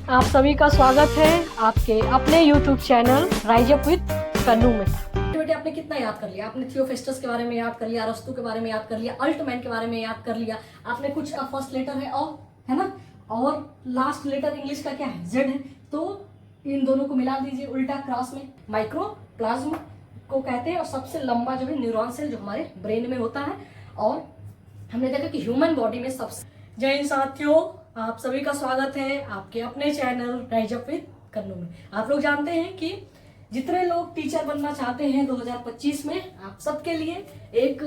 आप सभी का स्वागत है आपके अपने YouTube channel rise up with Kannu में। बेटे आपने कितना याद कर लिया? आपने थियोफेस्टस के बारे में याद कर लिया, अरस्तु के बारे में याद कर लिया, अल्टमैन के बारे में याद कर लिया, आपने कुछ फर्स्ट लेटर है और है ना, और लास्ट लेटर इंग्लिश का क्या है? जेड है। तो इन दोनों को मिला दीजिए उल्टा क्रॉस में। माइक्रोप्लाज्म को कहते हैं और सबसे लंबा जो है न्यूरॉन सेल जो हमारे ब्रेन में होता है। और हमने देखा कि ह्यूमन बॉडी में सबसे। जय हिंद साथियों, आप सभी का स्वागत है आपके अपने channel rise up with Kannu में। आप लोग जानते हैं कि जितने लोग टीचर बनना चाहते हैं 2025 में आप सबके लिए एक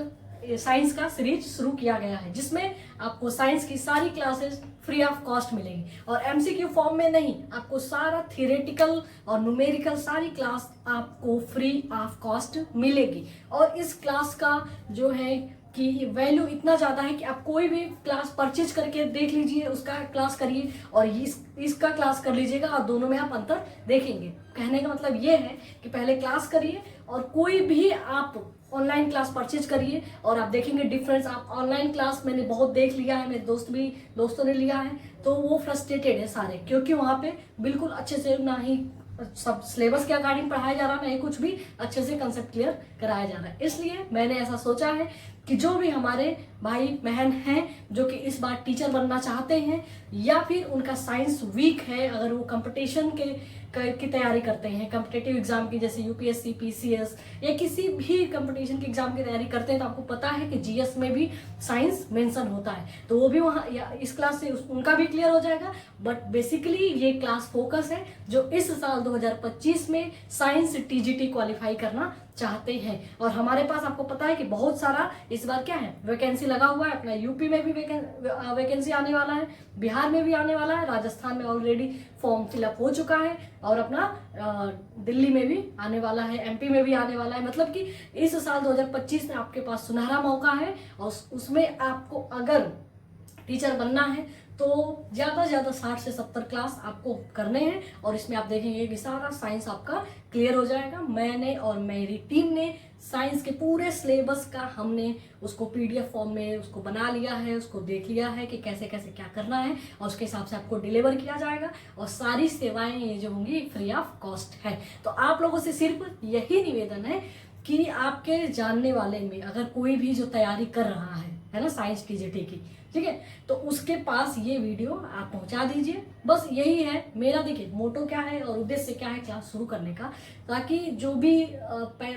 साइंस का सीरीज शुरू किया गया है, जिसमें आपको साइंस की सारी क्लासेस फ्री ऑफ कॉस्ट मिलेंगी और एमसीक्यू फॉर्म में नहीं, आपको सारा थियोरेटिकल और न्यूमेरिकल सारी क्लास आपको फ्री ऑफ कॉस्ट मिलेगी। और इस क्लास का जो है कि वैल्यू इतना ज़्यादा है कि आप कोई भी क्लास परचेज करके देख लीजिए, उसका क्लास करिए और इसका क्लास कर लीजिएगा और दोनों में आप अंतर देखेंगे। कहने का मतलब ये है कि पहले क्लास करिए और कोई भी आप ऑनलाइन क्लास परचेज करिए और आप देखेंगे डिफरेंस। आप ऑनलाइन क्लास मैंने बहुत देख लिया है, मेरे दोस्तों ने लिया है, तो वो फ्रस्ट्रेटेड है सारे, क्योंकि वहाँ पे बिल्कुल अच्छे से ना ही सब सिलेबस के अकॉर्डिंग पढ़ाया जा रहा है, नहीं कुछ भी अच्छे से कंसेप्ट क्लियर कराया जा रहा है। इसलिए मैंने ऐसा सोचा है कि जो भी हमारे भाई बहन हैं जो कि इस बार टीचर बनना चाहते हैं या फिर उनका साइंस वीक है, अगर वो कंपटीशन की तैयारी करते हैं, कॉम्पिटिटिव एग्जाम की, जैसे यूपीएससी, पीसीएस या किसी भी कंपटीशन की एग्जाम की तैयारी करते हैं, तो आपको पता है कि जीएस में भी साइंस मेंशन होता है, तो वो भी वहाँ इस क्लास से उनका भी क्लियर हो जाएगा। बट बेसिकली ये क्लास फोकस है जो इस साल 2025 में साइंस टीजीटी क्वालिफाई करना चाहते हैं। और हमारे पास आपको पता है कि बहुत सारा इस बार क्या है, वैकेंसी लगा हुआ है। अपना यूपी में भी वैकेंसी आने वाला है, बिहार में भी आने वाला है, राजस्थान में ऑलरेडी फॉर्म फिलअप हो चुका है और अपना दिल्ली में भी आने वाला है, एमपी में भी आने वाला है। मतलब कि इस साल 2025 में आपके पास सुनहरा मौका है और उसमें आपको अगर टीचर बनना है तो ज़्यादा से ज़्यादा 60 से 70 क्लास आपको करने हैं और इसमें आप देखेंगे कि सारा साइंस आपका क्लियर हो जाएगा। मैंने और मेरी टीम ने साइंस के पूरे सिलेबस का हमने उसको पीडीएफ फॉर्म में उसको बना लिया है, उसको देख लिया है कि कैसे कैसे क्या करना है और उसके हिसाब से आपको डिलीवर किया जाएगा और सारी सेवाएं ये जो होंगी फ्री ऑफ कॉस्ट है। तो आप लोगों से सिर्फ यही निवेदन है कि आपके जानने वाले में अगर कोई भी जो तैयारी कर रहा है ना साइंस टीजीटी की, ठीक है, तो उसके पास ये वीडियो आप पहुंचा दीजिए। बस यही है मेरा, देखिए मोटो क्या है और उद्देश्य क्या है क्लास शुरू करने का, ताकि जो भी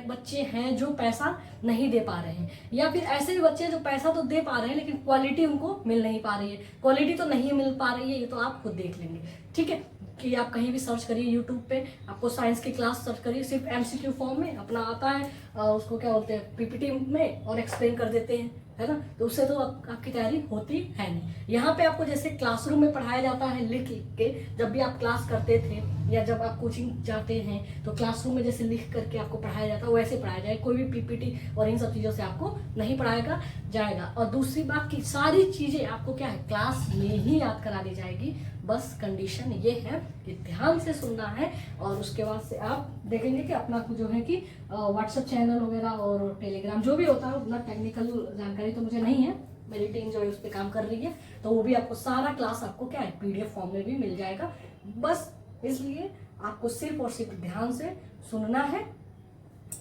बच्चे हैं जो पैसा नहीं दे पा रहे हैं या फिर ऐसे भी बच्चे जो पैसा तो दे पा रहे हैं लेकिन क्वालिटी उनको मिल नहीं पा रही है, क्वालिटी तो नहीं मिल पा रही है, ये तो आप खुद देख लेंगे, ठीक है। कि आप कहीं भी सर्च करिए यूट्यूब पे, आपको साइंस की क्लास सर्च करिए, सिर्फ एमसीक्यू फॉर्म में अपना आता है, उसको क्या बोलते हैं पीपीटी में और एक्सप्लेन कर देते हैं, है ना, तो उससे तो आपकी तैयारी होती है नहीं। यहाँ पे आपको जैसे क्लासरूम में पढ़ाया जाता है लिख के, जब भी आप क्लास करते थे या जब आप कोचिंग जाते हैं तो क्लासरूम में जैसे लिख करके आपको पढ़ाया जाता है वैसे पढ़ाया जाए, कोई भी पीपीटी और इन सब चीज़ों से आपको नहीं पढ़ाएगा जाएगा। और दूसरी बात की सारी चीज़ें आपको क्या है क्लास में ही याद करा दी जाएगी। बस कंडीशन ये है कि ध्यान से सुनना है और उसके बाद से आप देखेंगे कि अपना जो है कि व्हाट्सएप चैनल वगैरह और टेलीग्राम जो भी होता है, उतना टेक्निकल जानकारी तो मुझे नहीं है, मेरी टीम जो है उस पर काम कर रही है, तो वो भी आपको सारा क्लास आपको क्या है पीडीएफ फॉर्म में भी मिल जाएगा। बस इसलिए आपको सिर्फ और सिर्फ ध्यान से सुनना है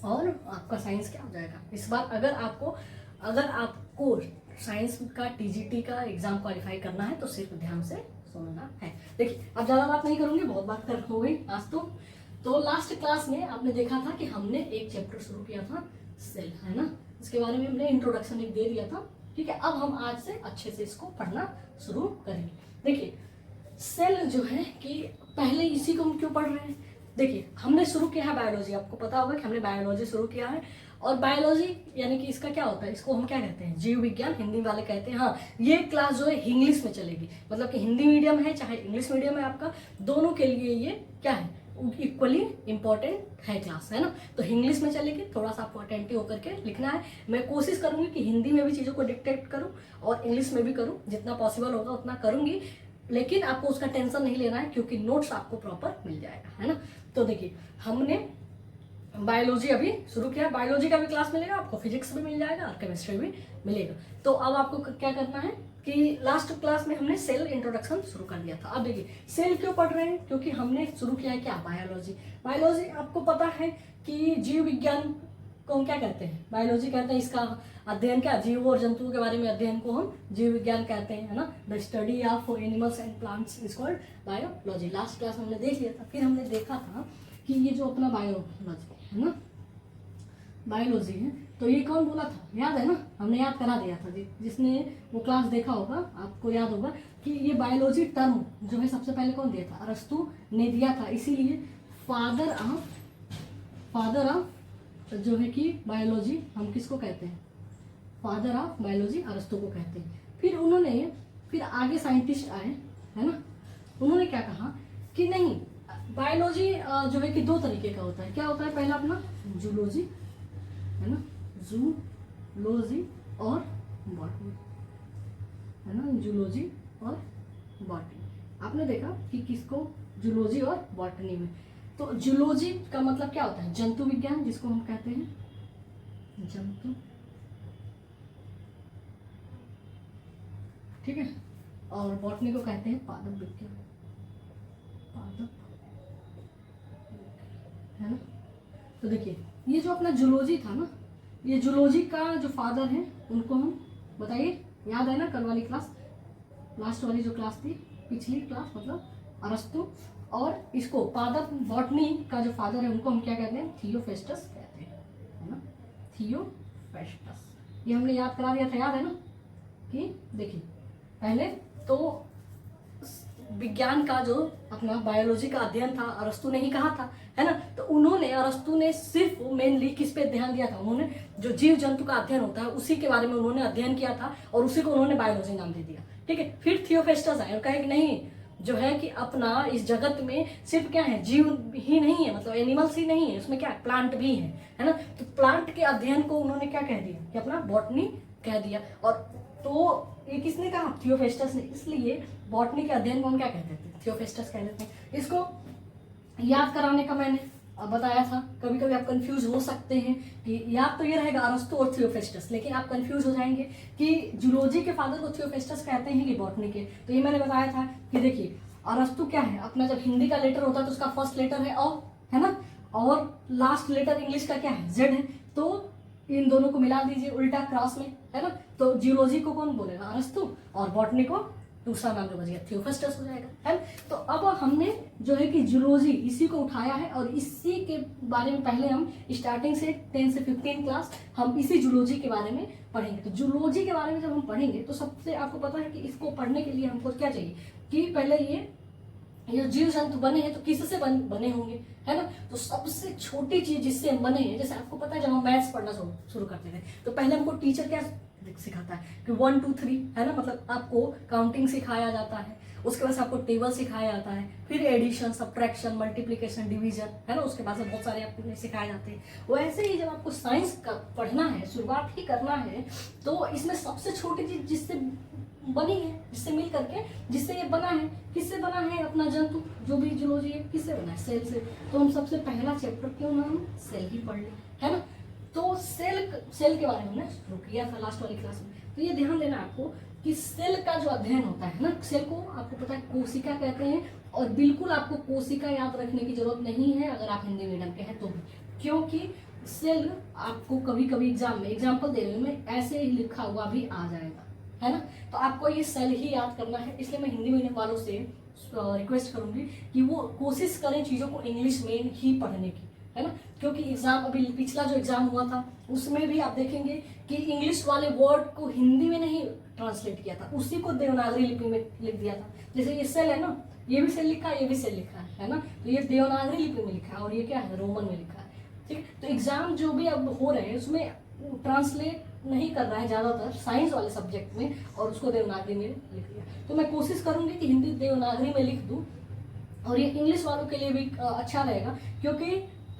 और आपका साइंस क्या हो जाएगा इस बार। अगर आपको साइंस का टीजीटी का एग्जाम क्वालिफाई करना है तो सिर्फ ध्यान से सुनना है। देखिए अब ज़्यादा बात नहीं करूँगी, बहुत बात कर हो गई आज तो लास्ट क्लास में आपने देखा था कि हमने एक चैप्टर शुरू किया था सेल, है ना, इसके बारे में हमने इंट्रोडक्शन एक दे दिया था, ठीक है। अब हम आज से अच्छे से इसको पढ़ना शुरू करेंगे। देखिए सेल जो है कि पहले इसी को हम क्यों पढ़ रहे हैं, देखिए हमने शुरू किया है बायोलॉजी, आपको पता होगा कि हमने बायोलॉजी शुरू किया है और बायोलॉजी यानी कि इसका क्या होता है, इसको हम क्या कहते हैं जीव विज्ञान, हिंदी वाले कहते हैं। हाँ, ये क्लास जो है इंग्लिश में चलेगी, मतलब कि हिंदी मीडियम है चाहे इंग्लिश मीडियम है आपका, दोनों के लिए ये क्या है इक्वली इंपॉर्टेंट है क्लास, है ना। तो इंग्लिश में चलेगी, थोड़ा सा आपको अटेंटिव होकर के लिखना है। मैं कोशिश करूंगी कि हिंदी में भी चीज़ों को डिक्टेट करूं और इंग्लिश में भी करूं, जितना पॉसिबल होगा उतना करूंगी, लेकिन आपको उसका टेंशन नहीं लेना है क्योंकि नोट्स आपको प्रॉपर मिल जाएगा, है ना। तो देखिए हमने बायोलॉजी अभी शुरू किया, बायोलॉजी का भी क्लास मिलेगा आपको, फिजिक्स भी मिल जाएगा और केमिस्ट्री भी मिलेगा। तो अब आपको क्या करना है, कि लास्ट क्लास में हमने सेल इंट्रोडक्शन शुरू कर दिया था। अब देखिए सेल क्यों पढ़ रहे हैं, क्योंकि हमने शुरू किया है क्या, बायोलॉजी। बायोलॉजी आपको पता है कि जीव विज्ञान को हम क्या कहते हैं, बायोलॉजी कहते हैं। इसका अध्ययन क्या, जीव और जंतुओं के बारे में अध्ययन को हम जीव विज्ञान कहते हैं, है ना। The study of animals and plants is called biology. Last class हमने देख लिया था। फिर हमने देखा था कि ये जो अपना बायोलॉजी है ना, बायोलॉजी है, तो ये कौन बोला था, याद है ना, हमने याद करा दिया था जी। जिसने वो क्लास देखा होगा आपको याद होगा कि ये बायोलॉजी टर्म जो है सबसे पहले कौन दिया था, अरस्तु ने दिया था। इसीलिए फादर ऑफ जो है कि बायोलॉजी हम किसको कहते हैं, फादर ऑफ बायोलॉजी अरस्तु को कहते हैं। फिर आगे साइंटिस्ट आए, है ना, उन्होंने क्या कहा कि नहीं, बायोलॉजी जो है कि दो तरीके का होता है। क्या होता है, पहला अपना जूलॉजी, है ना, जूलॉजी और बॉटनी, है ना, जूलॉजी और बॉटनी। आपने देखा कि किसको, जूलॉजी और बॉटनी में। तो जूलॉजी का मतलब क्या होता है, जंतु विज्ञान, जिसको हम कहते हैं जंतु, ठीक है, और बॉटनी को कहते हैं पादप विज्ञान, है ना। तो देखिए ये जो अपना जूलॉजी था ना, ये जूलॉजी का जो फादर है उनको हम बताइए, याद है ना, कल वाली क्लास, लास्ट वाली जो क्लास थी, पिछली क्लास, मतलब अरस्तु। और इसको पादप बॉटनी का जो फादर है उनको हम क्या कहते हैं, थियोफेस्टस कहते हैं, है ना, थियोफेस्टस। ये हमने याद करा दिया था, याद है ना, कि देखिए पहले तो विज्ञान का जो अपना बायोलॉजी का अध्ययन था अरस्तु ने ही कहा था, है ना। तो अरस्तु ने सिर्फ मेनली किस पे ध्यान दिया था, उन्होंने जो जीव जंतु का अध्ययन होता है उसी के बारे में उन्होंने अध्ययन किया था और उसी को उन्होंने बायोलॉजी नाम दे दिया, ठीक है। फिर थियोफेस्टस आए और कहे कि नहीं, जो है कि अपना इस जगत में सिर्फ क्या है, जीव ही नहीं है, मतलब एनिमल्स ही नहीं है, उसमें क्या है, प्लांट भी है ना। तो प्लांट के अध्ययन को उन्होंने क्या कह दिया कि अपना बॉटनी कह दिया। और तो ये किसने कहा, थियोफेस्टस ने। इसलिए बॉटनी के अध्ययन को हम क्या कहते थे, थियोफेस्टस कह देते हैं। इसको याद कराने का मैंने बताया था। कभी कभी आप कंफ्यूज हो सकते हैं कि याद तो ये रहेगा अरस्तु और थियोफेस्टस, लेकिन आप कंफ्यूज हो जाएंगे कि जूलॉजी के फादर को थियोफेस्टस कहते हैं कि बॉटनी के। तो ये मैंने बताया था कि देखिए अरस्तु क्या है, अपना जब हिंदी का लेटर होता है तो उसका फर्स्ट लेटर है अ, है ना, और लास्ट लेटर इंग्लिश का क्या है, जेड है। तो इन दोनों को मिला दीजिए उल्टा क्रॉस में, है ना। तो जियोलॉजी को कौन बोलेगा, अरस्तु, और बॉटनी को दूसरा नाम जो बचेगा थियोफेस्टस हो जाएगा, है। तो अब हमने जो है कि जूलॉजी इसी को उठाया है और इसी के बारे में पहले हम स्टार्टिंग से 10 से 15 क्लास हम इसी जूलॉजी के बारे में पढ़ेंगे। तो जूलॉजी के बारे में जब हम पढ़ेंगे तो सबसे आपको पता है कि इसको पढ़ने के लिए हमको क्या चाहिए कि पहले ये जीव जंतु बने हैं तो किससे बने होंगे, है ना। तो सबसे छोटी चीज जिससे हम बने हैं, जैसे आपको पता है जब हम मैथ्स पढ़ना शुरू करते थे तो पहले हमको टीचर क्या सिखाता है कि 1 2 3, है ना, मतलब आपको काउंटिंग सिखाया जाता है, उसके बाद आपको टेबल सिखाया जाता है, फिर एडिशन, सब्ट्रैक्शन, मल्टीप्लिकेशन, डिवीजन, है ना, उसके बाद से बहुत सारे आपको सिखाए जाते हैं। वैसे ही जब आपको साइंस का पढ़ना है, शुरुआत ही करना है, तो इसमें सबसे छोटी चीज जिससे बनी है, जिससे मिल करके जिससे ये बना है, किससे बना है, अपना जंतु जो भी जूलॉजी है, किससे बना है, सेल से। तो हम सबसे पहला चैप्टर क्यों ना हम सेल ही पढ़ लें, है ना। तो सेल के बारे में हमने शुरू किया था लास्ट वाली क्लास में। तो ये ध्यान देना आपको कि सेल का जो अध्ययन होता है ना, सेल को आपको पता है कोशिका कहते हैं। और बिल्कुल आपको कोशिका याद रखने की जरूरत नहीं है अगर आप हिंदी मीडियम के हैं तो भी, क्योंकि सेल आपको कभी कभी एग्जाम में एग्जाम्पल दे रही हूँ मैं, ऐसे ही लिखा हुआ भी आ जाएगा, है ना। तो आपको ये सेल ही याद करना है। इसलिए मैं हिंदी मीडियम वालों से रिक्वेस्ट करूंगी कि वो कोशिश करें चीज़ों को इंग्लिश में ही पढ़ने की, है ना। क्योंकि एग्जाम अभी पिछला जो एग्जाम हुआ था उसमें भी आप देखेंगे कि इंग्लिश वाले वर्ड को हिंदी में नहीं ट्रांसलेट किया था, उसी को देवनागरी लिपि में लिख दिया था। जैसे ये सेल है ना, ये भी सेल लिखा है, ये भी सेल लिखा है ना। तो ये देवनागरी लिपि में लिखा है और ये क्या है, रोमन में लिखा है, ठीक है। तो एग्जाम जो भी अब हो रहे हैं उसमें ट्रांसलेट नहीं कर रहा है ज़्यादातर साइंस वाले सब्जेक्ट में, और उसको देवनागरी में लिख दिया। तो मैं कोशिश करूंगी कि हिंदी देवनागरी में लिख दूं, और ये इंग्लिश वालों के लिए भी अच्छा रहेगा, क्योंकि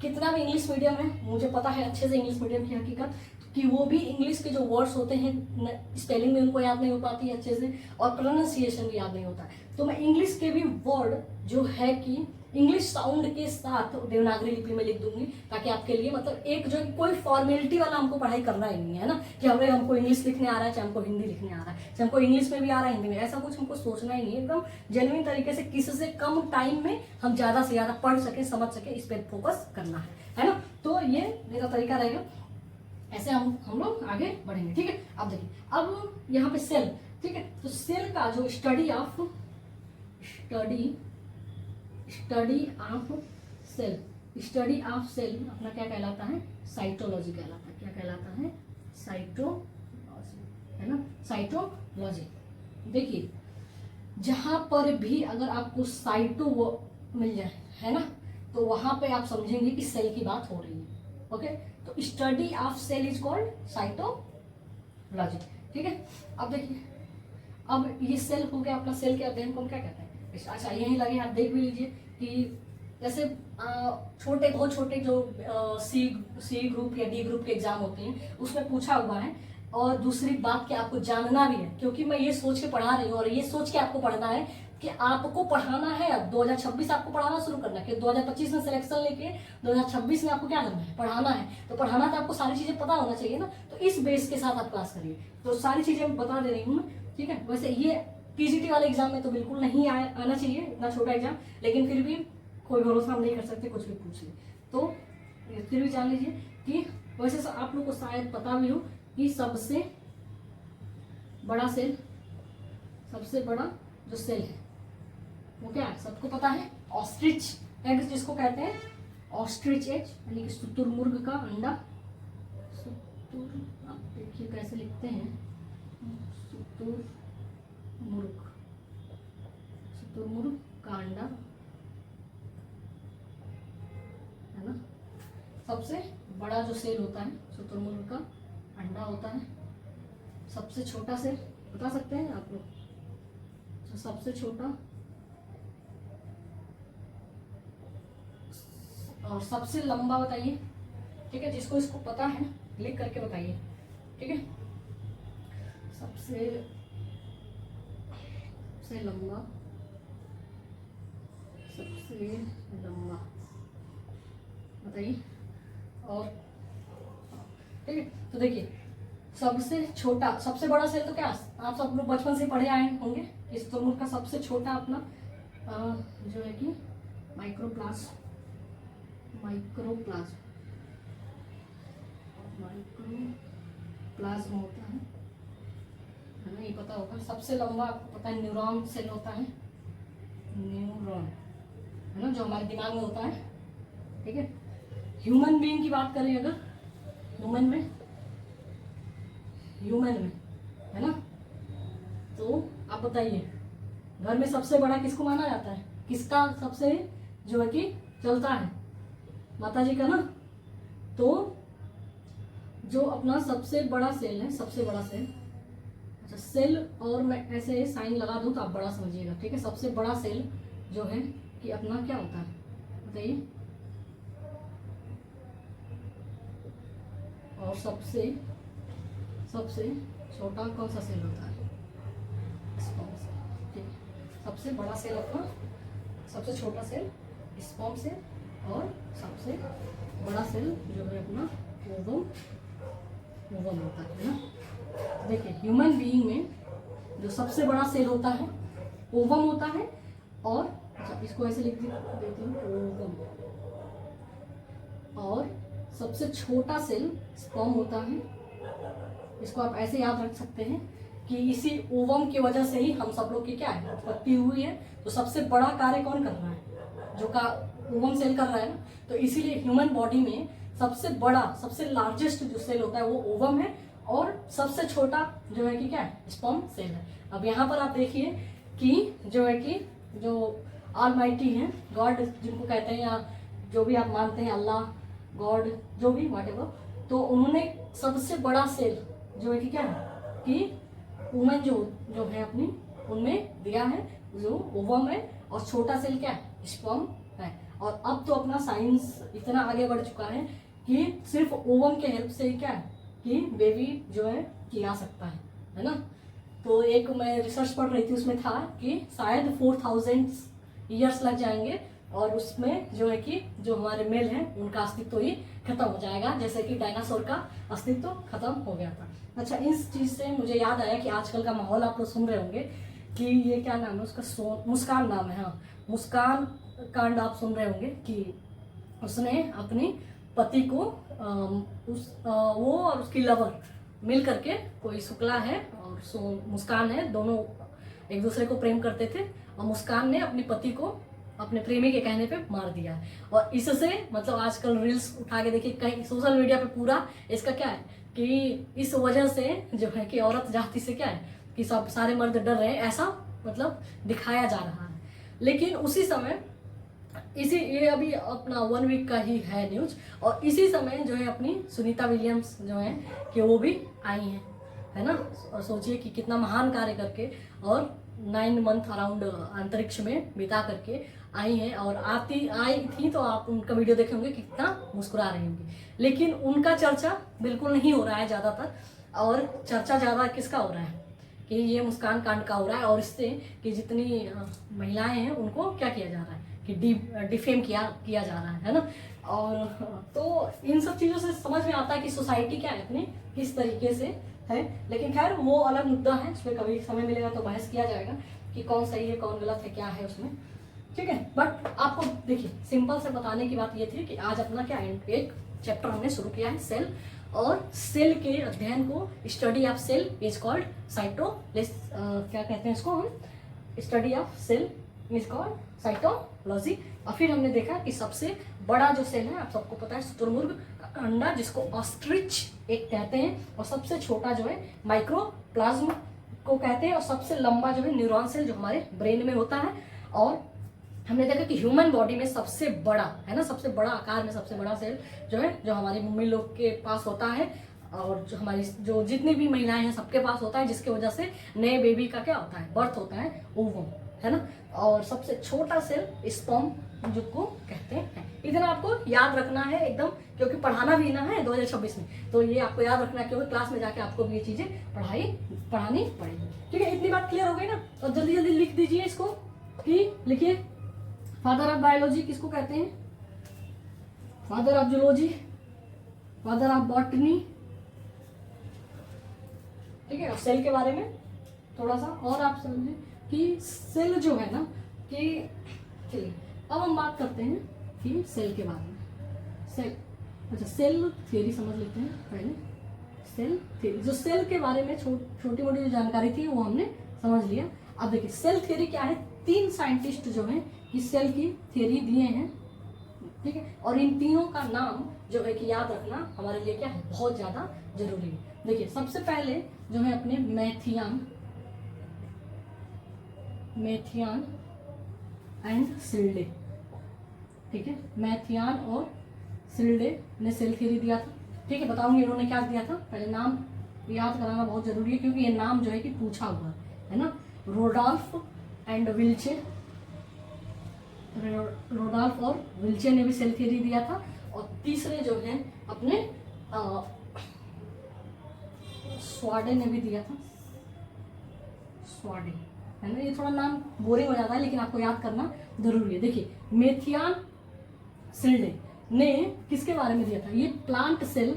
कितना भी इंग्लिश मीडियम है, मुझे पता है अच्छे से इंग्लिश मीडियम की हकीकत, तो कि वो भी इंग्लिश के जो वर्ड्स होते हैं स्पेलिंग में उनको याद नहीं हो पाती है अच्छे से, और प्रोनाउंसिएशन भी याद नहीं होता है। तो मैं इंग्लिश के भी वर्ड जो है कि इंग्लिश साउंड के साथ देवनागरी लिपि में लिख दूंगी, ताकि आपके लिए मतलब एक जो कोई फॉर्मेलिटी वाला हमको पढ़ाई करना ही नहीं है ना, कि हमको इंग्लिश लिखने आ रहा है, चाहे हमको हिंदी लिखने आ रहा है, चाहे हमको इंग्लिश में भी आ रहा है हिंदी में, ऐसा कुछ हमको सोचना ही नहीं है। एकदम जेन्युइन तरीके से किससे कम टाइम में हम ज्यादा से ज्यादा पढ़ सके, समझ सके, इस पर फोकस करना है ना। तो ये मेरा तरीका रहेगा, ऐसे हम लोग आगे बढ़ेंगे, ठीक है। अब देखिए, अब यहाँ पे सेल, ठीक है, तो सेल का जो स्टडी ऑफ सेल अपना क्या कहलाता है, साइटोलॉजी कहलाता है। क्या कहलाता है, साइटोलॉजी, है ना, साइटोलॉजी। देखिए जहां पर भी अगर आपको साइटो मिल जाए, है ना, तो वहां पे आप समझेंगे कि सेल की बात हो रही है। ओके, तो study of cell is called cytology, ठीक है। अब देखिए, अब ये सेल हो गया अपना, सेल के अध्ययन को हम क्या कहते हैं। अच्छा यही लगे, आप देख भी लीजिए कि जैसे बहुत छोटे जो सी ग्रुप या डी ग्रुप के एग्जाम होते हैं उसमें पूछा हुआ है। और दूसरी बात कि आपको जानना भी है, क्योंकि मैं ये सोच के पढ़ा रही हूँ और ये सोच के आपको पढ़ना है कि आपको पढ़ाना है। अब 2026 आपको पढ़ाना शुरू करना है कि 2025 में सिलेक्शन लेके 2026 में आपको क्या करना है, पढ़ाना है। तो पढ़ाना तो आपको सारी चीजें पता होना चाहिए ना, तो इस बेस के साथ आप क्लास करिए। तो सारी चीजें मैं बता दे रही हूँ, ठीक है। वैसे ये पीजीटी वाले एग्जाम में तो बिल्कुल नहीं आना चाहिए, इतना छोटा एग्जाम, लेकिन फिर भी कोई भरोसा हम नहीं कर सकते, कुछ भी पूछ ले। तो फिर भी जान लीजिए कि वैसे आप लोग को शायद पता भी हो कि सबसे बड़ा जो सेल है वो क्या है, सबको पता है, ऑस्ट्रिच एग जिसको कहते हैं, ऑस्ट्रिच एग यानी कि शुतुरमुर्ग का अंडा। आप देखिए कैसे लिखते हैं, शुतुरमुर्ग का अंडा, है ना। सबसे बड़ा जो सेल होता है शुतुरमुर्ग का अंडा होता है। सबसे छोटा सेल बता सकते हैं आप लोग, तो सबसे छोटा और सबसे लंबा बताइए, ठीक है। जिसको इसको पता है लिख करके बताइए, ठीक है। सबसे लंबा बताइए। और ठीक है, तो देखिए सबसे छोटा, सबसे बड़ा सेल तो क्या आप सब लोग बचपन से पढ़े आए होंगे। इस तुरमुर्ग का सबसे छोटा अपना जो है कि माइक्रोप्लाज्म होता है ना, ये पता होगा। सबसे लंबा आपको पता है न्यूरॉन सेल होता है, न्यूरॉन, है ना, जो हमारे दिमाग में होता है, ठीक है। ह्यूमन बीइंग की बात करें अगर, ह्यूमन में है ना, तो आप बताइए घर में सबसे बड़ा किसको माना जाता है, किसका सबसे जो है कि चलता है, माता जी का ना। तो जो अपना सबसे बड़ा सेल है, सबसे बड़ा सेल, अच्छा सेल, और मैं ऐसे साइन लगा दूं तो आप बड़ा समझिएगा, ठीक है। सबसे बड़ा सेल जो है कि अपना क्या होता है बताइए, और सबसे छोटा कौन सा सेल होता है, स्पर्म सेल, ठीक है। सबसे बड़ा सेल अपना, सबसे छोटा सेल स्पर्म सेल, और सबसे बड़ा सेल जो है अपना ओवम होता है ना। देखिए ह्यूमन बीइंग में जो सबसे बड़ा सेल होता है ओवम होता है, और अच्छा इसको ऐसे लिख देती हूँ ओवम, और सबसे छोटा सेल स्पर्म होता है। इसको आप ऐसे याद रख सकते हैं कि इसी ओवम की वजह से ही हम सब लोग की क्या है उत्पत्ति हुई है। तो सबसे बड़ा कार्य कौन कर रहा है, जो का ओवम सेल कर रहा है ना। तो इसीलिए ह्यूमन बॉडी में सबसे बड़ा, सबसे लार्जेस्ट जो सेल होता है वो ओवम है, और सबसे छोटा जो है कि क्या है, स्पर्म सेल है। अब यहाँ पर आप देखिए कि जो है कि जो ऑलमाइटी है, गॉड जिनको कहते हैं, या जो भी आप मानते हैं, अल्लाह, गॉड, जो भी व्हाटएवर, तो उन्होंने सबसे बड़ा सेल जो है कि क्या है कि वुमन जो है अपनी उनमें दिया है, जो ओवम है, और छोटा सेल क्या है, स्पर्म है। और अब तो अपना साइंस इतना आगे बढ़ चुका है कि सिर्फ ओवम के हेल्प से क्या है कि बेबी जो है कि आ सकता है ना। तो एक मैं रिसर्च पढ़ रही थी, उसमें था कि शायद 4000 ईयर्स लग जाएंगे और उसमें जो है कि जो हमारे मेल हैं उनका अस्तित्व ही खत्म हो जाएगा, जैसे कि डायनासोर का अस्तित्व खत्म हो गया था। अच्छा, इस चीज़ से मुझे याद आया कि आजकल का माहौल आप लोग सुन रहे होंगे कि ये क्या नाम है उसका, मुस्कान नाम है, हाँ मुस्कान कांड आप सुन रहे होंगे कि उसने अपनी पति को वो और उसकी लवर मिल करके, कोई शुक्ला है और मुस्कान है, दोनों एक दूसरे को प्रेम करते थे और मुस्कान ने अपने पति को अपने प्रेमी के कहने पे मार दिया। और इससे मतलब आजकल रील्स उठा के देखिए कहीं सोशल मीडिया पे पूरा इसका क्या है कि इस वजह से जो है कि औरत जाति से क्या है कि सब सारे मर्द डर रहे हैं, ऐसा मतलब दिखाया जा रहा है। लेकिन उसी समय ये अभी अपना 1 वीक का ही है न्यूज, और इसी समय जो है अपनी सुनीता विलियम्स जो है कि वो भी आई हैं, है ना। और सोचिए कि कितना महान कार्य करके और 9 मंथ अराउंड अंतरिक्ष में बिता करके आई हैं, और आई थी तो आप उनका वीडियो देखे होंगे कितना मुस्कुरा रही होंगी। लेकिन उनका चर्चा बिल्कुल नहीं हो रहा है ज़्यादातर, और चर्चा ज़्यादा किसका हो रहा है कि ये मुस्कान कांड का हो रहा है, और इससे कि जितनी महिलाएं हैं उनको क्या किया जा रहा है कि डिफेम किया जा रहा है ना। और तो इन सब चीज़ों से समझ में आता है कि सोसाइटी क्या है अपनी किस तरीके से है। लेकिन खैर वो अलग मुद्दा है, उसमें कभी समय मिलेगा तो बहस किया जाएगा कि कौन सही है कौन गलत है क्या है उसमें, ठीक है। बट आपको देखिए सिंपल से बताने की बात ये थी कि आज अपना क्या एक चैप्टर हमने शुरू किया है सेल, और सेल के अध्ययन को, study of cell is called क्या कहते हैं इसको हम, study of cell is called cytology. और फिर हमने देखा कि सबसे बड़ा जो सेल है आप सबको पता है शुतुरमुर्ग का अंडा, जिसको ऑस्ट्रिच एक कहते हैं, और सबसे छोटा जो है माइक्रोप्लाज्म को कहते हैं, और सबसे लंबा जो है न्यूरॉन सेल जो हमारे ब्रेन में होता है। और हमने देखा कि ह्यूमन बॉडी में सबसे बड़ा है ना, सबसे बड़ा आकार में सबसे बड़ा सेल जो है जो हमारी मम्मी लोग के पास होता है, और जो हमारी जो जितनी भी महिलाएं हैं सबके पास होता है, जिसकी वजह से नए बेबी का क्या होता है बर्थ होता है, ओवम, है ना। और सबसे छोटा सेल स्पर्म जिसको कहते हैं। इतना आपको याद रखना है एकदम, क्योंकि पढ़ाना भी ना है 2026 में, तो ये आपको याद रखना है क्योंकि क्लास में जाके आपको भी ये चीजें पढ़ानी पड़ेगी, ठीक है। इतनी बात क्लियर हो गई ना। और जल्दी जल्दी लिख दीजिए इसको कि लिखिए फादर ऑफ बायोलॉजी किसको कहते हैं, father of zoology, father of botany, ठीक है। और सेल के बारे में थोड़ा सा और आप समझिए कि सेल जो है ना कि चलिए अब हम बात करते हैं कि सेल के बारे में। सेल, अच्छा सेल थ्योरी समझ लेते हैं पहले। सेल थ्योरी, जो सेल के बारे में छोटी मोटी जो जानकारी थी वो हमने समझ लिया। अब देखिए सेल थ्योरी क्या है, 3 साइंटिस्ट जो हैं कि सेल की थ्योरी दिए हैं, ठीक है। और इन तीनों का नाम जो है कि याद रखना हमारे लिए क्या है बहुत ज्यादा जरूरी है। देखिए सबसे पहले जो है अपने मैथियान एंड सिल्डे, ठीक है। मैथियान और सिल्डे ने सेल थ्योरी दिया था, ठीक है। बताऊंगी इन्होंने क्या दिया था, पहले नाम याद कराना बहुत जरूरी है क्योंकि ये नाम जो है कि पूछा हुआ है ना। रोडॉल्फ और विल्चे ने भी सेल थ्योरी दिया था। और तीसरे जो है अपने स्वाडे ने भी दिया था, स्वाडे, है ना। ये थोड़ा नाम बोरिंग हो जाता है लेकिन आपको याद करना जरूरी है। देखिए मैथियान सिल्डे ने किसके बारे में दिया था, ये प्लांट सेल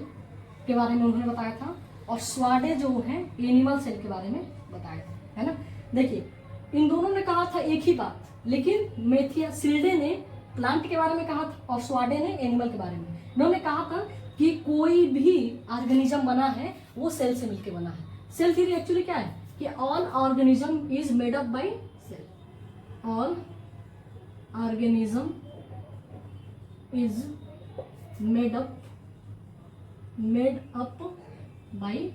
के बारे में उन्होंने बताया था, और स्वाडे जो है एनिमल सेल के बारे में बताया था, है ना। देखिए इन दोनों ने कहा था एक ही बात, लेकिन सिल्डे ने प्लांट के बारे में कहा था और स्वाडे ने एनिमल के बारे में। इन्होंने कहा था कि कोई भी ऑर्गेनिज्म बना है वो सेल से मिलकर बना है। सेल थ्योरी एक्चुअली क्या है कि all organism is made up by cell, all organism is made up by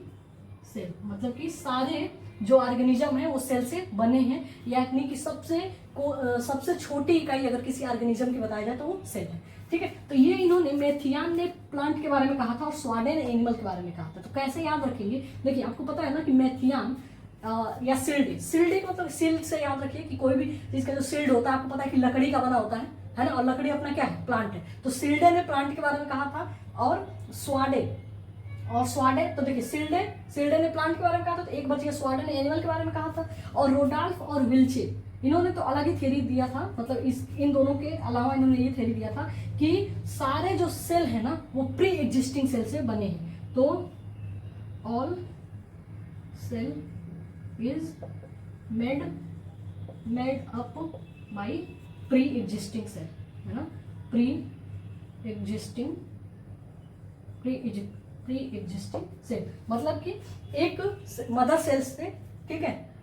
cell, मतलब कि सारे जो ऑर्गेनिज्म है वो सेल से बने हैं, यानी कि सबसे छोटी इकाई अगर किसी ऑर्गेनिज्म की बताई जाए तो वो सेल है, ठीक है। तो ये इन्होंने मैथियान ने प्लांट के बारे में कहा था और स्वाडे ने एनिमल के बारे में कहा था। तो कैसे याद रखेंगे, देखिए आपको पता है ना कि मैथियान या सिल्डे मतलब सिल्ड से याद रखिए कि कोई भी चीज का जो सिल्ड होता है आपको पता है कि लकड़ी का बना होता है ना। और लकड़ी अपना क्या है प्लांट है, तो सिल्डे ने प्लांट के बारे में कहा था, और और स्वाडे, तो देखिए सिल्डे ने प्लांट के बारे में कहा था, तो एक बच गया, स्वाडे ने एनिमल के बारे में कहा था, और रोडाल्फ और विल्चे इन्होंने तो अलग ही थ्योरी दिया था, मतलब इन दोनों के अलावा इन्होंने ये थ्योरी दिया था कि सारे जो सेल है ना वो प्री एग्जिस्टिंग सेल से बने हैं। तो all cell is made up by pre existing cell, है ना, प्री एग्जिस्टिंग सेल, मतलब कि एक मदर सेल्स थे, ठीक है,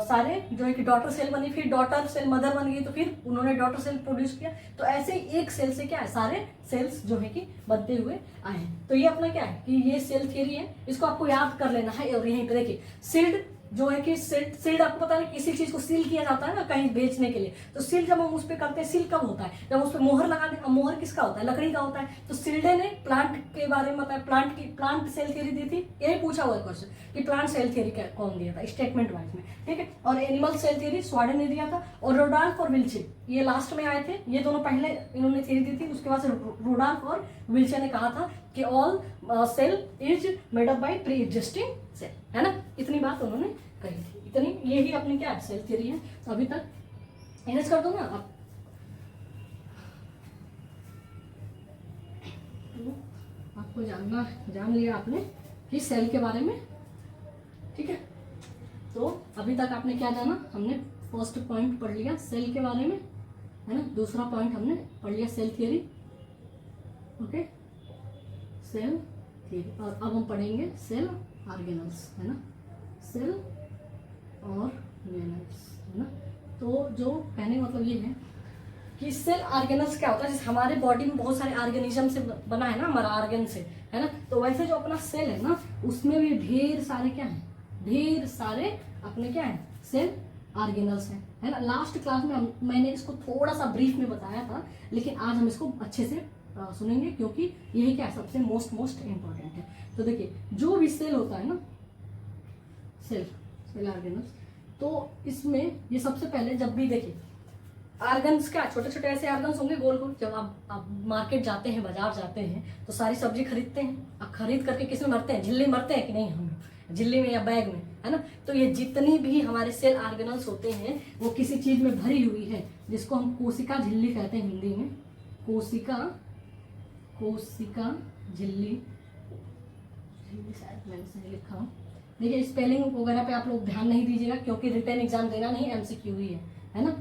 सारे जो है कि डॉटर सेल बनी, फिर डॉटर सेल मदर बन गई, तो फिर उन्होंने डॉटर सेल प्रोड्यूस किया, तो ऐसे ही एक सेल से क्या है सारे सेल्स जो है कि बनते हुए आए हैं। तो ये अपना क्या है कि ये सेल थ्योरी है, इसको आपको याद कर लेना है। और यहीं पे देखिए सील्ड जो है कि सील्ड आपको पता है किसी चीज को सील किया जाता है ना कहीं बेचने के लिए, तो सील जब हम उस पर करते हैं, सील कब होता है जब उस पर मोहर लगाते हैं। मोहर किसका होता है, लकड़ी का होता है। तो सील्डे ने प्लांट के बारे में बताया, प्लांट सेल थ्योरी दी थी, यही पूछा हुआ क्वेश्चन कि प्लांट सेल थ्योरी कौन दिया था स्टेटमेंट वाइज में, ठीक है। और एनिमल सेल थ्योरी स्वाडे ने दिया था, और रोडाल्फ और विल्चे ये लास्ट में आए थे, ये दोनों पहले इन्होंने थ्योरी दी थी, उसके बाद रोडाल्फ और विल्चे ने कहा था कि all cell is made up by pre existing cell, है ना, इतनी बात उन्होंने कही थी। इतनी यही अपनी क्या सेल थ्योरी है। तो अभी तक इरेज कर दो ना आप, तो आपको जान लिया आपने कि सेल के बारे में, ठीक है। तो अभी तक आपने क्या जाना, हमने फर्स्ट पॉइंट पढ़ लिया सेल के बारे में, है ना, दूसरा पॉइंट हमने पढ़ लिया cell theory, okay, cell theory. और अब हम पढ़ेंगे सेल ऑर्गेनल्स, है ना, सेल ऑर्गेनल्स, है ना। तो जो कहने का मतलब ये है कि सेल ऑर्गेनल्स क्या होता है, जैसे हमारे बॉडी में बहुत सारे ऑर्गेनिज्म से बना है ना, हमारा ऑर्गन से, है ना, तो वैसे जो अपना सेल है ना उसमें भी ढेर सारे क्या है, ढेर सारे अपने क्या है सेल ऑर्गेनल्स हैं, है ना। लास्ट क्लास में मैंने इसको थोड़ा सा ब्रीफ में बताया था, लेकिन आज हम इसको अच्छे से सुनेंगे, क्योंकि यही क्या है सबसे मोस्ट इम्पोर्टेंट है। तो देखिए जो भी सेल होता है ना, सेल ऑर्गेनल्स, तो इसमें ये सबसे पहले जब भी देखिए ऑर्गन्स क्या छोटे छोटे ऐसे ऑर्गन्स होंगे गोल गोल। जब आप मार्केट जाते हैं, बाजार जाते हैं, तो सारी सब्जी खरीदते हैं, अब खरीद करके किस में मरते हैं, झिल्ली मरते हैं कि नहीं, हम झिल्ली में या बैग में, है ना। तो ये जितनी भी हमारे सेल ऑर्गेनल्स होते हैं वो किसी चीज में भरी हुई है, जिसको हम कोशिका झिल्ली कहते हैं हिंदी में, कोशिका झिल्ली, शायद मैंने सही लिखा हूँ। देखिए स्पेलिंग वगैरह पे आप लोग ध्यान नहीं दीजिएगा, क्योंकि रिटर्न एग्जाम देना नहीं, एमसीक्यू ही है ना,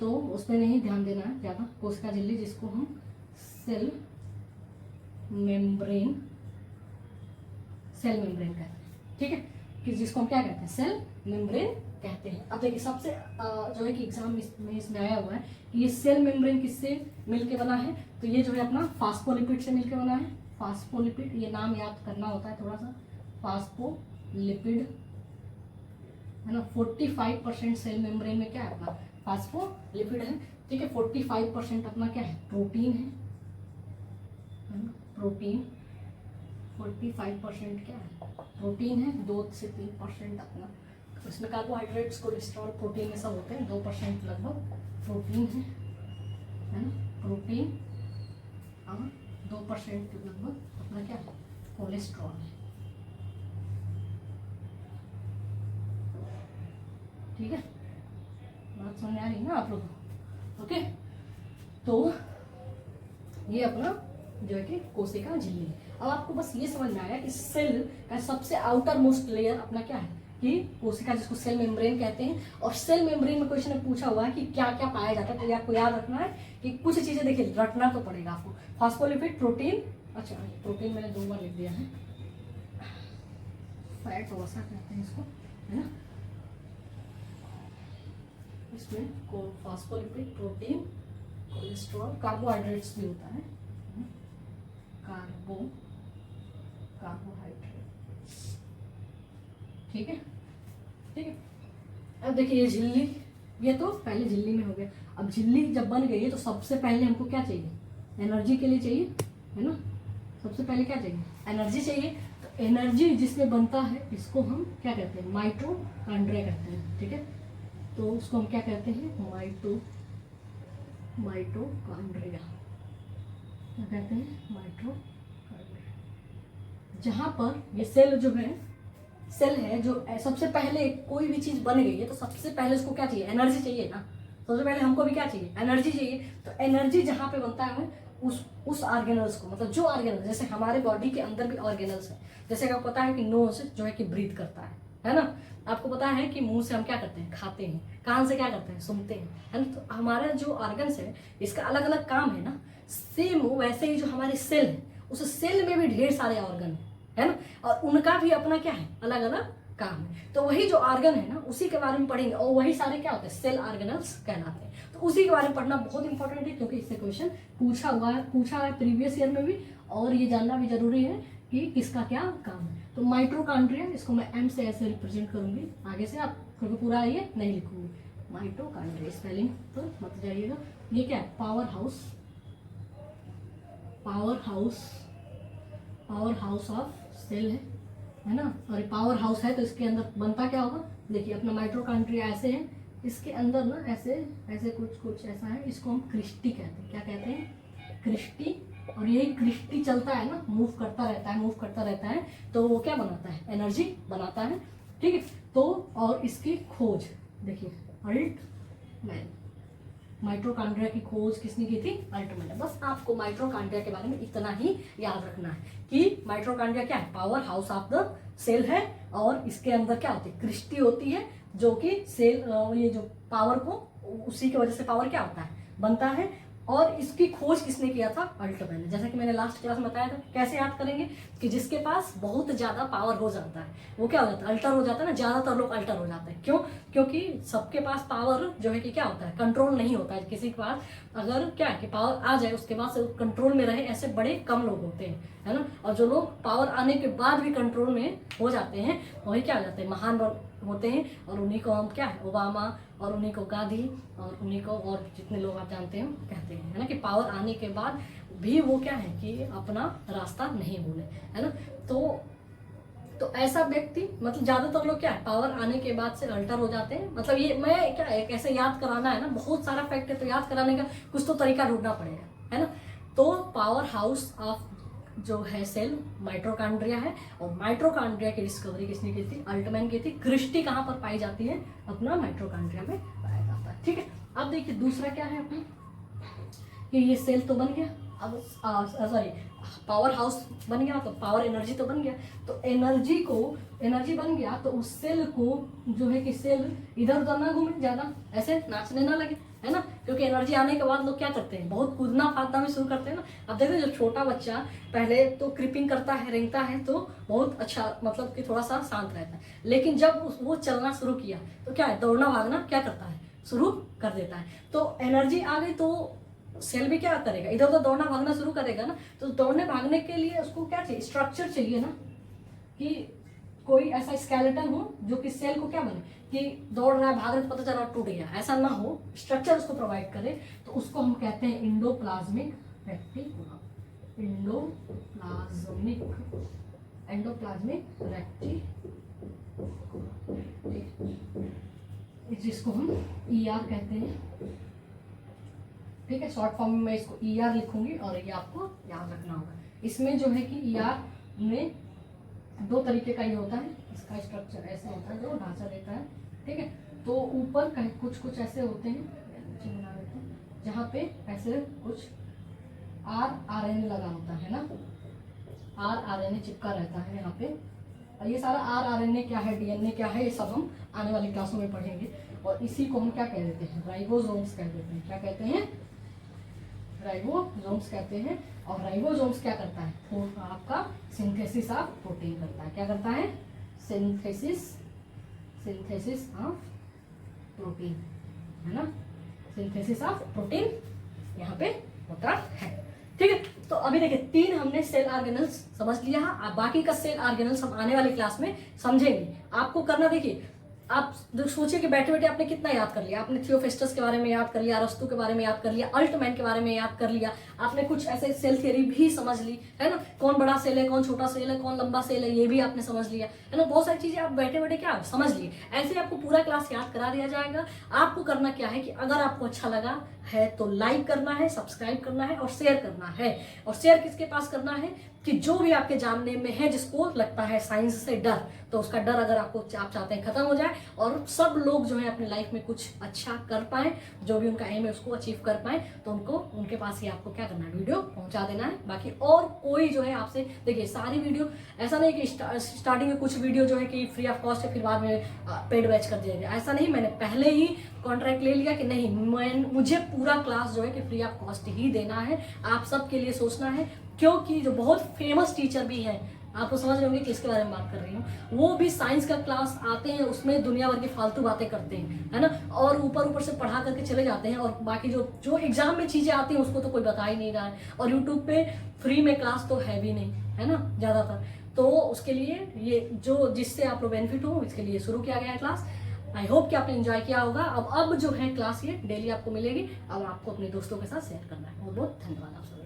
तो उस पर नहीं ध्यान देना है ज़्यादा। कोशिका झिल्ली जिसको हम सेल मेम्ब्रेन कहते हैं, ठीक है, कि जिसको हम क्या कहते हैं, सेल मेम्ब्रेन कहते हैं। अब देखिए सबसे जो है कि एग्जाम में इसमें आया हुआ है कि ये सेल मेम्ब्रेन किससे मिलके बना है, तो ये जो है अपना फास्फोलिपिड से मिलके बना है। फास्फोलिपिड, ये नाम याद करना होता है थोड़ा सा, फास्फोलिपिड, है ना। 45% सेल मेम्ब्रेन में क्या है अपना फास्फोलिपिड है, ठीक है। 45% अपना क्या है, प्रोटीन है ना, प्रोटीन 45% क्या है, प्रोटीन है। 2 से 3% अपना इसमें कार्बोहाइड्रेट्स, कोलेस्ट्रॉल, प्रोटीन ये सब होते हैं। 2% लगभग प्रोटीन है ना, प्रोटीन, और 2% लगभग अपना क्या है, कोलेस्ट्रॉल है, ठीक है। बात समझ आ रही है ना आप लोगों को, ओके। तो ये अपना जो है कि कोशिका झिल्ली है। अब आपको बस ये समझ में आया कि सेल का सबसे आउटर मोस्ट लेयर अपना क्या है कि कोशिका, जिसको सेल मेम्ब्रेन कहते हैं। और सेल मेम्ब्रेन में क्वेश्चन में पूछा हुआ है कि क्या क्या पाया जाता है, तो आपको याद रखना है कि कुछ चीजें देखिए रटना तो पड़ेगा आपको। फास्फोलिपिड, प्रोटीन, अच्छा प्रोटीन मैंने 2 बार लिख दिया है, फैट वसा कहते हैं इसको, है ना। इसमें फास्फोलिपिड, प्रोटीन, कोलेस्ट्रॉल, कार्बोहाइड्रेट्स भी होता है, कार्बोहाइड्रेट, ठीक है, ठीक है। अब देखिए ये झिल्ली, ये तो पहले झिल्ली में हो गया। अब झिल्ली जब बन गई है तो सबसे पहले हमको क्या चाहिए, एनर्जी के लिए चाहिए, है ना। सबसे पहले क्या चाहिए, एनर्जी चाहिए। तो एनर्जी जिसमें बनता है इसको हम क्या कहते हैं, माइटोकॉन्ड्रिया कहते हैं, ठीक है। तो उसको हम क्या कहते हैं, माइटोकॉन्ड्रिया, क्या कहते हैं, माइटोकॉन्ड्रिया, जहाँ पर ये सेल जो है, सेल है जो सबसे पहले कोई भी चीज़ बन गई है तो सबसे पहले उसको क्या चाहिए, एनर्जी चाहिए ना। सबसे पहले हमको भी क्या चाहिए, एनर्जी चाहिए। तो एनर्जी जहाँ पे बनता है उस ऑर्गेनल्स को, मतलब जो ऑर्गेनल, जैसे हमारे बॉडी के अंदर भी ऑर्गेनल्स है। जैसे आपको पता है कि नोज जो है कि ब्रीथ करता है ना। आपको पता है कि मुंह से हम क्या करते हैं, खाते हैं। कान से क्या करते हैं, सुनते हैं, है ना। तो हमारा जो ऑर्गन्स है इसका अलग अलग काम है ना। सेम वैसे ही जो हमारे सेल है, उस सेल में भी ढेर सारे ऑर्गन है ना, और उनका भी अपना क्या है, अलग अलग काम है। तो वही जो ऑर्गन है ना, उसी के बारे में पढ़ेंगे, और वही सारे क्या होते हैं, सेल ऑर्गेनल्स कहलाते हैं। तो उसी के बारे में पढ़ना बहुत इंपॉर्टेंट है, क्योंकि इससे क्वेश्चन पूछा है प्रीवियस ईयर में भी, और ये जानना भी जरूरी है कि किसका क्या काम है। तो माइटोकॉन्ड्रिया, इसको मैं एम से ऐसे रिप्रेजेंट करूंगी आगे से, आप क्योंकि पूरा ये नहीं लिखूंगी। माइटोकॉन्ड्रिया स्पेलिंग तो मत जाइएगा। ये क्या है, पावर हाउस ऑफ सेल है ना। और ये पावर हाउस है तो इसके अंदर बनता क्या होगा, देखिए अपना माइटोकॉन्ड्रिया ऐसे है, इसके अंदर ना ऐसे ऐसे कुछ ऐसा है, इसको हम क्रिस्टी कहते हैं। क्या कहते हैं, क्रिस्टी। और यही क्रिस्टी चलता है ना, मूव करता रहता है, तो वो क्या बनाता है, एनर्जी बनाता है। ठीक है, तो और इसकी खोज देखिए, अल्टमैन, माइटोकॉन्ड्रिया की खोज किसने की थी, अल्टमैन। बस आपको माइटोकॉन्ड्रिया के बारे में इतना ही याद रखना है कि माइटोकॉन्ड्रिया क्या है, power house of the cell है, और इसके अंदर क्या होती है, क्रिस्टी होती है, जो कि सेल ये जो पावर को, उसी की वजह से पावर क्या होता है, बनता है। और इसकी खोज किसने किया था, अल्टमैन ने। जैसा कि मैंने लास्ट क्लास में बताया था, कैसे याद करेंगे कि जिसके पास बहुत ज्यादा पावर हो जाता है वो क्या हो जाता है, अल्टर हो जाता है ना। ज्यादातर लोग अल्टर हो जाते हैं, क्यों, क्योंकि सबके पास पावर जो है कि क्या होता है, कंट्रोल नहीं होता है। किसी के पास अगर क्या है कि पावर आ जाए, उसके बाद से कंट्रोल में रहे, ऐसे बड़े कम लोग होते हैं, है ना। और जो लोग पावर आने के बाद भी कंट्रोल में हो जाते हैं, वही क्या हो जाते हैं, महान होते हैं। और उन्हीं को हम क्या है, ओबामा, और उन्हीं को गांधी, और उन्हीं को और जितने लोग आप जानते हैं कहते हैं, है ना, कि पावर आने के बाद भी वो क्या है कि अपना रास्ता नहीं भूले, है ना। तो ऐसा व्यक्ति, मतलब ज्यादातर लोग क्या है, पावर आने के बाद से अल्टर हो जाते हैं। मतलब ये मैं क्या है, कैसे याद कराना है ना, बहुत सारा फैक्ट है, तो याद कराने का कुछ तो तरीका ढूंढना पड़ेगा, है ना। तो पावर हाउस ऑफ जो है सेल माइटोकॉन्ड्रिया है, और माइटोकॉन्ड्रिया की डिस्कवरी किसने की थी, अल्टमैन की थी। क्रिस्टी कहाँ पर पाई जाती है, अपना माइटोकॉन्ड्रिया में पाया जाता है। ठीक है, अब देखिए दूसरा क्या है अपनी, कि ये सेल तो बन गया, अब सॉरी पावर हाउस बन गया, तो पावर एनर्जी तो बन गया। तो एनर्जी बन गया, तो उस सेल को जो है कि सेल इधर उधर ना घूमे, ज्यादा ऐसे नाचने ना लगे, है ना। क्योंकि एनर्जी आने के बाद लोग क्या करते हैं, बहुत कूदना फादना भी शुरू करते हैं ना। अब देखो जो छोटा बच्चा पहले तो क्रिपिंग करता है, रेंगता है, तो बहुत अच्छा, मतलब कि थोड़ा सा शांत रहता है। लेकिन जब वो चलना शुरू किया तो क्या है, दौड़ना भागना क्या करता है, शुरू कर देता है। तो एनर्जी आ गई तो सेल भी क्या करेगा, इधर उधर दौड़ना भागना शुरू करेगा ना। तो दौड़ने भागने के लिए उसको क्या चाहिए, स्ट्रक्चर चाहिए ना, कि कोई ऐसा स्केलेटन हो जो कि सेल को क्या बने, कि दौड़ रहा है, भाग रहा है, पता चला टूट गया, ऐसा ना हो, स्ट्रक्चर उसको प्रोवाइड करे। तो उसको हम कहते हैं एंडोप्लाज्मिक रेक्टिकुलम, एंडोप्लाज्मिक रेक्टिकुलम, जिसको हम ER कहते हैं। ठीक है, शॉर्ट फॉर्म में मैं इसको ER लिखूंगी, और ये आपको याद रखना होगा। इसमें जो है कि ER में दो तरीके का ये होता है, इसका स्ट्रक्चर ऐसे होता है जो ढांचा देता है। ठीक है, तो ऊपर कुछ ऐसे होते हैं, नीचे बना देते हैं, जहाँ पे ऐसे कुछ RNA लगा होता है ना, RNA चिपका रहता है यहाँ पे। और ये सारा RNA क्या है, DNA क्या है, ये सब हम आने वाली क्लासों में पढ़ेंगे। और इसी को हम क्या कह देते हैं, राइबोसोम्स कह देते हैं। क्या कहते हैं, राइबोसोम्स कहते हैं। और राइबोसोम्स क्या करता है, आपका सिंथेसिस ऑफ प्रोटीन करता है। क्या करता है, सिंथेसिस ऑफ प्रोटीन, है ना, सिंथेसिस ऑफ प्रोटीन यहाँ पे होता है। ठीक है, तो अभी देखिए 3 हमने सेल ऑर्गेनल्स समझ लिया है। अब बाकी का सेल ऑर्गेनल्स हम आने वाली क्लास में समझेंगे। आपको करना, देखिए आप जो सोचिए कि बैठे बैठे आपने कितना याद कर लिया। आपने थियोफेस्टस के बारे में याद कर लिया, अरस्तु के बारे में याद कर लिया, अल्टमैन के बारे में याद कर लिया, आपने कुछ ऐसे सेल थियरी भी समझ ली, है ना, कौन बड़ा सेल है, कौन छोटा सेल है, कौन लंबा सेल है, ये भी आपने समझ लिया, है ना। बहुत सारी चीजें आप बैठे बैठे क्या समझ लिए। ऐसे आपको पूरा क्लास याद करा दिया जाएगा। आपको करना क्या है कि अगर आपको अच्छा लगा है तो लाइक करना है, सब्सक्राइब करना है, और शेयर करना है। और शेयर किसके पास करना है, कि जो भी आपके जानने में है, जिसको लगता है साइंस से डर, तो उसका डर अगर आप चाहते हैं खत्म हो जाए और सब लोग जो है अपनी लाइफ में कुछ अच्छा कर पाए, जो भी उनका एम है उसको अचीव कर पाए, तो उनको उनके पास ही आपको क्या करना है, वीडियो पहुंचा देना है। बाकी और कोई जो है आपसे, देखिए सारी वीडियो ऐसा नहीं कि स्टार्टिंग में कुछ वीडियो जो है कि फ्री ऑफ कॉस्ट है, फिर बाद में पेड बैच कर दिया गया, ऐसा नहीं। मैंने पहले ही कॉन्ट्रैक्ट ले लिया कि नहीं, मुझे पूरा क्लास जो है कि फ्री ऑफ कॉस्ट ही देना है, आप सबके लिए सोचना है। क्योंकि जो बहुत फेमस टीचर भी हैं, आपको समझ रहे होंगे किसके बारे में बात कर रही हूँ, वो भी साइंस का क्लास आते हैं, उसमें दुनिया भर की फालतू बातें करते हैं, है ना, और ऊपर से पढ़ा करके चले जाते हैं, और बाकी जो एग्जाम में चीजें आती हैं उसको तो कोई बता ही नहीं रहा है। और यूट्यूब पे फ्री में क्लास तो है भी नहीं, है ना, ज्यादातर। तो उसके लिए ये जो जिससे आप लोग बेनिफिट हो, इसके लिए शुरू किया गया है क्लास। आई होप कि आपने एंजॉय किया होगा। अब जो है क्लास ये डेली आपको मिलेगी, अब आपको अपने दोस्तों के साथ शेयर करना है। बहुत बहुत धन्यवाद आप सब।